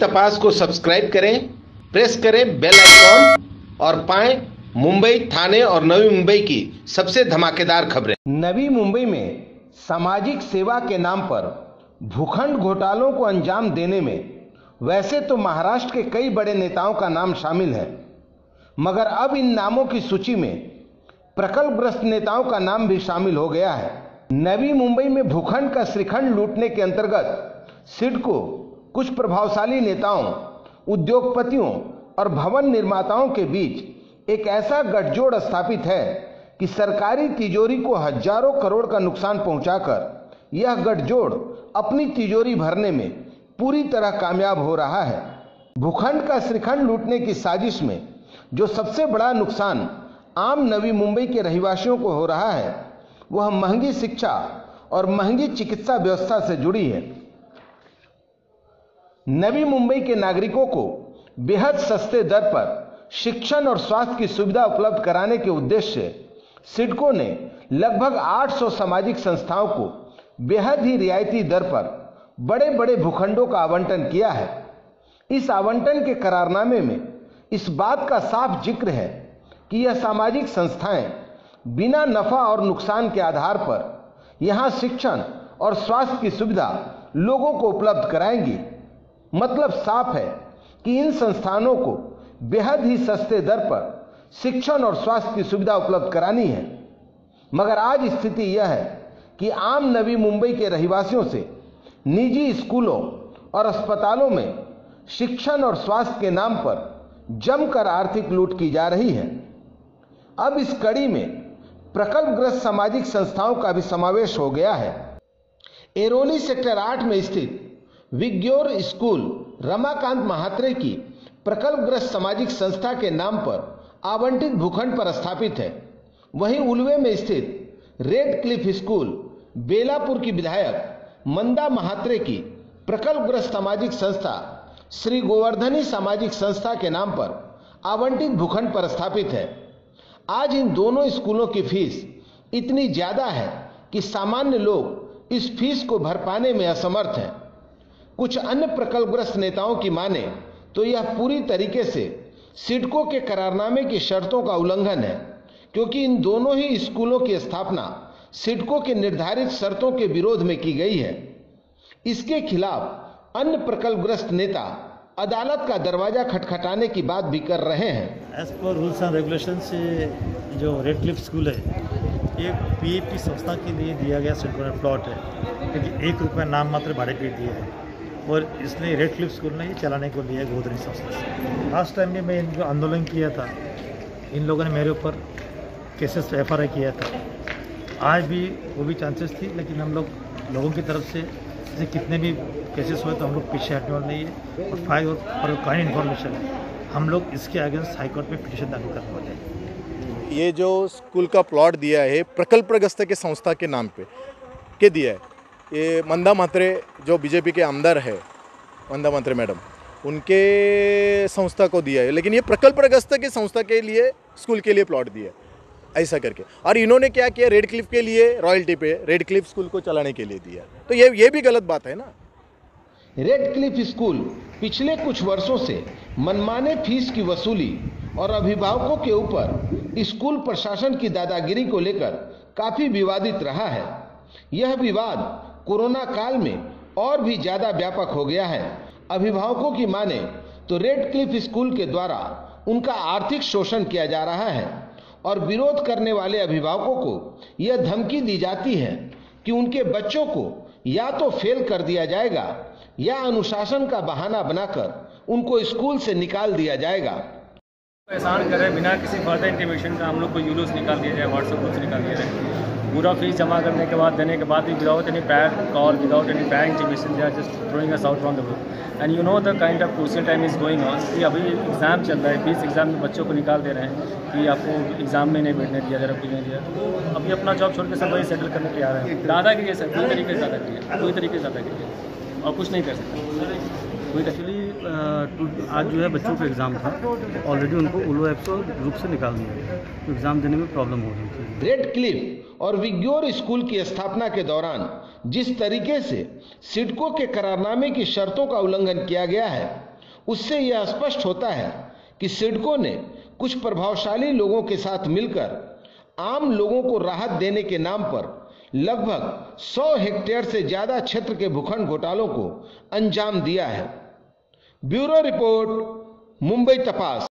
तपास को सब्सक्राइब करें, प्रेस करें बेल आइकॉन और पाएं मुंबई, थाने और नवी मुंबई की सबसे धमाकेदार खबरें। नवी मुंबई में सामाजिक सेवा के नाम पर भूखंड घोटालों को अंजाम देने में वैसे तो महाराष्ट्र के कई बड़े नेताओं का नाम शामिल है, मगर अब इन नामों की सूची में प्रकल्पग्रस्त नेताओं का नाम भी शामिल हो गया है। नवी मुंबई में भूखंड का श्रीखंड लूटने के अंतर्गत सिडको कुछ प्रभावशाली नेताओं, उद्योगपतियों और भवन निर्माताओं के बीच एक ऐसा गठजोड़ स्थापित है कि सरकारी तिजोरी को हजारों करोड़ का नुकसान पहुंचाकर यह गठजोड़ अपनी तिजोरी भरने में पूरी तरह कामयाब हो रहा है। भूखंड का श्रीखंड लूटने की साजिश में जो सबसे बड़ा नुकसान आम नवी मुंबई के रहवासियों को हो रहा है, वह महंगी शिक्षा और महंगी चिकित्सा व्यवस्था से जुड़ी है। नवी मुंबई के नागरिकों को बेहद सस्ते दर पर शिक्षण और स्वास्थ्य की सुविधा उपलब्ध कराने के उद्देश्य से सिडको ने लगभग 800 सामाजिक संस्थाओं को बेहद ही रियायती दर पर बड़े बड़े भूखंडों का आवंटन किया है। इस आवंटन के करारनामे में इस बात का साफ जिक्र है कि यह सामाजिक संस्थाएं बिना नफा और नुकसान के आधार पर यहां शिक्षण और स्वास्थ्य की सुविधा लोगों को उपलब्ध कराएंगी। मतलब साफ है कि इन संस्थानों को बेहद ही सस्ते दर पर शिक्षण और स्वास्थ्य की सुविधा उपलब्ध करानी है। मगर आज स्थिति यह है कि आम नवी मुंबई के रहवासियों से निजी स्कूलों और अस्पतालों में शिक्षण और स्वास्थ्य के नाम पर जमकर आर्थिक लूट की जा रही है। अब इस कड़ी में प्रकल्पग्रस्त सामाजिक संस्थाओं का भी समावेश हो गया है। एरोनी सेक्टर 8 में स्थित विग्योर स्कूल रमाकांत महात्रे की प्रकल्पग्रस्त सामाजिक संस्था के नाम पर आवंटित भूखंड पर स्थापित है। वहीं उलवे में स्थित रेड क्लिफ स्कूल बेलापुर की विधायक मंदा महात्रे की प्रकल्पग्रस्त सामाजिक संस्था श्री गोवर्धनी सामाजिक संस्था के नाम पर आवंटित भूखंड पर स्थापित है। आज इन दोनों स्कूलों की फीस इतनी ज्यादा है कि सामान्य लोग इस फीस को भर पाने में असमर्थ हैं। कुछ अन्य प्रकल्पग्रस्त नेताओं की माने तो यह पूरी तरीके से सिडको के करारनामे की शर्तों का उल्लंघन है, क्योंकि इन दोनों ही स्कूलों की स्थापना सिडको के निर्धारित शर्तों के विरोध में की गई है। इसके खिलाफ अन्य प्रकल्पग्रस्त नेता अदालत का दरवाजा खटखटाने की बात भी कर रहे हैं। As per rules and regulation से जो रेड क्लिफ स्कूल है, ये पीएपी संस्था के लिए दिया गया सिडको में प्लॉट है, क्योंकि 1 रुपया नाम मात्र भाड़े पे दिया है और इसलिए रेड क्लिफ स्कूल ने ये चलाने को लिया है गोवर्धनी संस्था से। लास्ट टाइम भी मैं इनको आंदोलन किया था, इन लोगों ने मेरे ऊपर केसेस FRI किया था। आज भी वो भी चांसेस थी, लेकिन हम लोगों की तरफ से जैसे कितने भी केसेस हुए तो हम लोग पीछे हटने वाले नहीं है और फाइल और काइंड इन्फॉर्मेशन हम लोग इसके अगेंस्ट हाईकोर्ट में पिटीशन दाखिल करने वाले हैं। ये जो स्कूल का प्लॉट दिया है प्रकल्पग्रस्त के संस्था के नाम पे के दिया है, ये मंदा महात्रे जो बीजेपी के आमदार है, मंदा महात्रे मैडम, उनके संस्था को दिया है। लेकिन ये प्रकल्पग्रस्त के संस्था के लिए स्कूल के लिए प्लॉट दिया है ऐसा करके। और इन्होंने क्या किया, रेड क्लिफ के लिए रॉयल्टी पे रेड क्लिफ स्कूल को चलाने के लिए दिया। तो ये भी गलत बात है ना। रेड क्लिफ स्कूल पिछले कुछ वर्षों से मनमाने फीस की वसूली और अभिभावकों के ऊपर स्कूल प्रशासन की दादागिरी को लेकर काफी विवादित रहा है। यह विवाद कोरोना काल में और भी ज्यादा व्यापक हो गया है। अभिभावकों की माने तो रेड क्लिफ स्कूल के द्वारा उनका आर्थिक शोषण किया जा रहा है और विरोध करने वाले अभिभावकों को यह धमकी दी जाती है कि उनके बच्चों को या तो फेल कर दिया जाएगा या अनुशासन का बहाना बनाकर उनको स्कूल से निकाल दिया जाएगा। एहसान करें बिना किसी फर्दर इंटीमेशन का हम लोग को यूलोस निकाल दिया जाए, व्हाट्सएप ग्रुप से निकाल दिया जाए। पूरा फीस जमा करने के बाद देने के बाद भी without any prior call, without any prior intimation, they are just throwing us out from the group. And you know the kind of crucial time is going on कि अभी एग्जाम चल रहा है, 20 एग्जाम में बच्चों को निकाल दे रहे हैं कि आपको एग्जाम में नहीं बैठने दिया जा रहा, कुछ नहीं दिया। तो अभी अपना जॉब छोड़ के सब वही सेटल करने के आ रहे हैं। दादागिरी है सर, पूरी तरीके से दादागिरी है, पूरी तरीके से दादागिरी है और कुछ नहीं कर सकते। एक्चुअली आज जो है बच्चों का एग्ज़ाम था, ऑलरेडी उनको उलो ऐप से ग्रुप से निकाल दिया, तो एग्ज़ाम देने में प्रॉब्लम हो रही थी। रेड क्लिफ और विग्योर स्कूल की स्थापना के दौरान जिस तरीके से सिडको के करारनामे की शर्तों का उल्लंघन किया गया है, उससे यह स्पष्ट होता है कि सिडको ने कुछ प्रभावशाली लोगों के साथ मिलकर आम लोगों को राहत देने के नाम पर लगभग 100 हेक्टेयर से ज्यादा क्षेत्र के भूखंड घोटालों को अंजाम दिया है। ब्यूरो रिपोर्ट, मुंबई तपास।